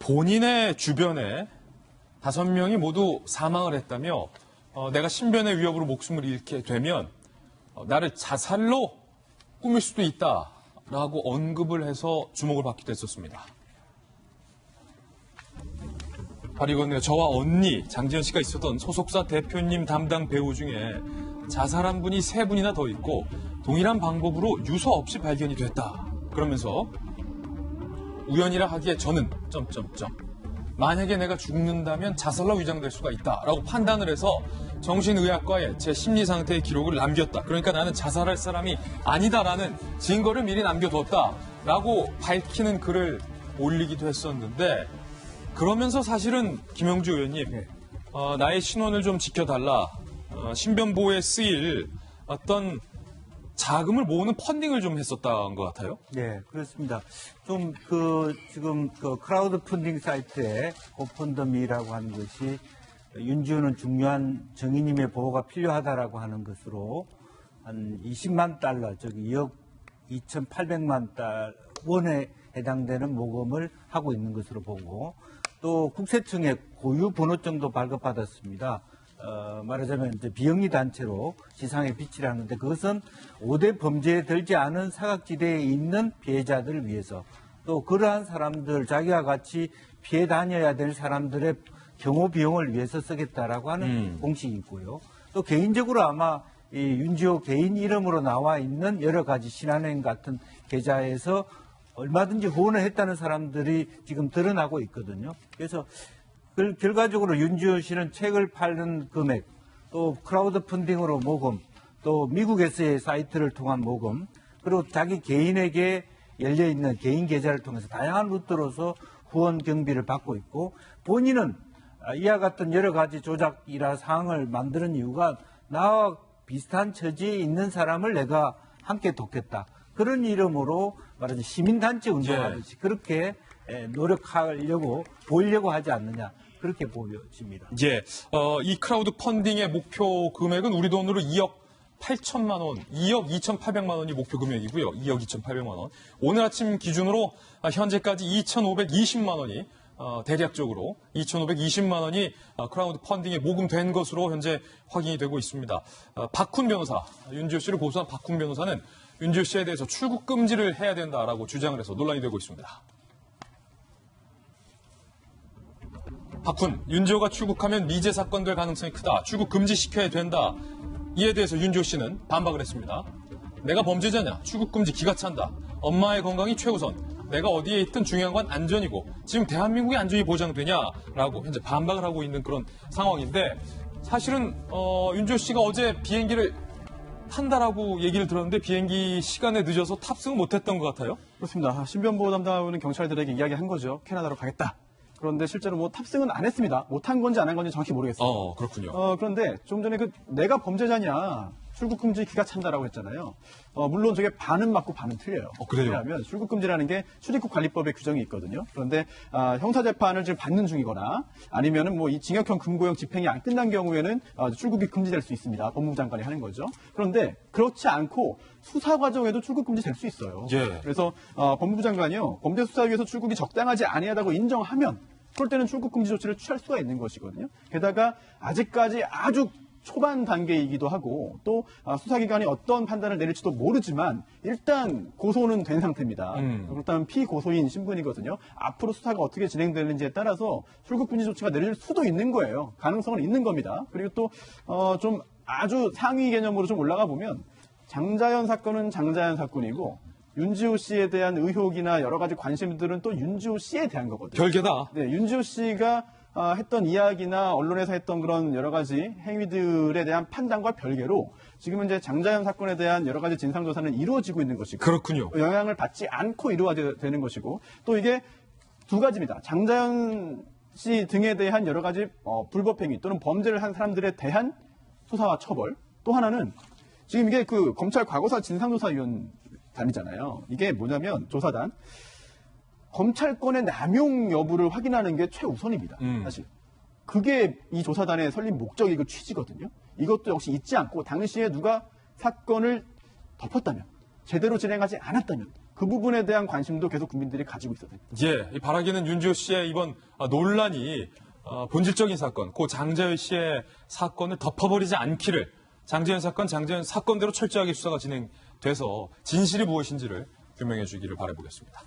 본인의 주변에 5명이 모두 사망을 했다며 내가 신변의 위협으로 목숨을 잃게 되면 나를 자살로 꾸밀 수도 있다라고 언급을 해서 주목을 받기도 했었습니다. 바로 이건데요. 저와 언니 장지연 씨가 있었던 소속사 대표님 담당 배우 중에 자살한 분이 3분이나 더 있고 동일한 방법으로 유서 없이 발견이 됐다. 그러면서 우연이라 하기에 저는 만약에 내가 죽는다면 자살로 위장될 수가 있다라고 판단을 해서 정신의학과에 제 심리 상태의 기록을 남겼다. 그러니까 나는 자살할 사람이 아니다라는 증거를 미리 남겨뒀다라고 밝히는 글을 올리기도 했었는데 그러면서 사실은 김영주 의원님 나의 신원을 좀 지켜달라. 신변 보호에 쓰일 어떤 자금을 모으는 펀딩을 좀 했었던 것 같아요. 네, 그렇습니다. 좀 지금 크라우드 펀딩 사이트에 고펀더미라고 하는 것이 윤지호는 중요한 정의님의 보호가 필요하다라고 하는 것으로 한 20만 달러, 즉 2억 2,800만 원에 해당되는 모금을 하고 있는 것으로 보고 또 국세청에 고유 번호증도 발급받았습니다. 말하자면 이제 비영리 단체로 시상에 비치를 하는데 그것은 5대 범죄에 들지 않은 사각지대에 있는 피해자들을 위해서 또 그러한 사람들 자기와 같이 피해 다녀야 될 사람들의 경호 비용을 위해서 쓰겠다라고 하는 공식이 있고요. 또 개인적으로 아마 이 윤지호 개인 이름으로 나와 있는 여러 가지 신한은행 같은 계좌에서 얼마든지 후원을 했다는 사람들이 지금 드러나고 있거든요. 그래서 결과적으로 윤지호 씨는 책을 팔는 금액, 또 크라우드 펀딩으로 모금, 또 미국에서의 사이트를 통한 모금, 그리고 자기 개인에게 열려있는 개인 계좌를 통해서 다양한 루트로서 후원 경비를 받고 있고 본인은 이와 같은 여러 가지 조작이나 사항을 만드는 이유가 나와 비슷한 처지에 있는 사람을 내가 함께 돕겠다. 그런 이름으로 말하자면 시민단체 운동하듯이 그렇게 노력하려고 보이려고 하지 않느냐. 그렇게 보여집니다. 예, 이 크라우드 펀딩의 목표 금액은 우리 돈으로 2억 8천만 원, 2억 2,800만 원이 목표 금액이고요. 2억 2,800만 원. 오늘 아침 기준으로 현재까지 2,520만 원이 대략적으로 2,520만 원이 크라우드 펀딩에 모금된 것으로 현재 확인이 되고 있습니다. 박훈 변호사, 윤지호 씨를 고소한 박훈 변호사는 윤지호 씨에 대해서 출국 금지를 해야 된다라고 주장을 해서 논란이 되고 있습니다. 박훈, 윤지호가 출국하면 미제 사건 될 가능성이 크다. 출국 금지시켜야 된다. 이에 대해서 윤지호 씨는 반박을 했습니다. 내가 범죄자냐? 출국 금지 기가 찬다. 엄마의 건강이 최우선. 내가 어디에 있든 중요한 건 안전이고 지금 대한민국의 안전이 보장되냐라고 현재 반박을 하고 있는 그런 상황인데 사실은 윤지호 씨가 어제 비행기를 탄다라고 얘기를 들었는데 비행기 시간에 늦어서 탑승을 못했던 것 같아요. 그렇습니다. 신변보호 담당하는 경찰들에게 이야기한 거죠. 캐나다로 가겠다. 그런데 실제로 뭐 탑승은 안 했습니다. 못한 건지 안 한 건지 정확히 모르겠어요. 그렇군요. 그런데 좀 전에 내가 범죄자냐 출국 금지 기가 찬다라고 했잖아요. 물론 저게 반은 맞고 반은 틀려요. 그래요? 왜냐하면 출국 금지라는 게 출입국 관리법에 규정이 있거든요. 그런데 형사 재판을 지금 받는 중이거나 아니면은 뭐 이 징역형 금고형 집행이 안 끝난 경우에는 출국이 금지될 수 있습니다. 법무부 장관이 하는 거죠. 그런데 그렇지 않고 수사 과정에도 출국 금지 될 수 있어요. 예. 그래서 법무부 장관이요 범죄 수사에 위해서 출국이 적당하지 아니하다고 인정하면 그럴 때는 출국 금지 조치를 취할 수가 있는 것이거든요. 게다가 아직까지 아주 초반 단계이기도 하고 또 수사기관이 어떤 판단을 내릴지도 모르지만 일단 고소는 된 상태입니다. 그렇다면 피고소인 신분이거든요. 앞으로 수사가 어떻게 진행되는지에 따라서 출국 금지 조치가 내릴 수도 있는 거예요. 가능성은 있는 겁니다. 그리고 또 좀 아주 상위 개념으로 좀 올라가 보면 장자연 사건은 장자연 사건이고 윤지호 씨에 대한 의혹이나 여러 가지 관심들은 또 윤지호 씨에 대한 거거든요. 별개다. 네, 윤지호 씨가 했던 이야기나 언론에서 했던 그런 여러 가지 행위들에 대한 판단과 별개로 지금 이제 장자연 사건에 대한 여러 가지 진상조사는 이루어지고 있는 것이고 그렇군요. 영향을 받지 않고 이루어져야 되는 것이고 또 이게 두 가지입니다. 장자연 씨 등에 대한 여러 가지 불법 행위 또는 범죄를 한 사람들에 대한 수사와 처벌 또 하나는 지금 이게 그 검찰 과거사 진상조사위원단이잖아요. 이게 뭐냐면 조사단 검찰권의 남용 여부를 확인하는 게 최우선입니다. 사실. 그게 이 조사단의 설립 목적이고 취지거든요. 이것도 역시 잊지 않고 당시에 누가 사건을 덮었다면, 제대로 진행하지 않았다면, 그 부분에 대한 관심도 계속 국민들이 가지고 있어야 됩니다. 예, 이 바라기는 윤지호 씨의 이번 논란이 본질적인 사건, 고 장자연 씨의 사건을 덮어버리지 않기를 장자연 사건대로 철저하게 수사가 진행돼서 진실이 무엇인지를 규명해 주기를 바라보겠습니다.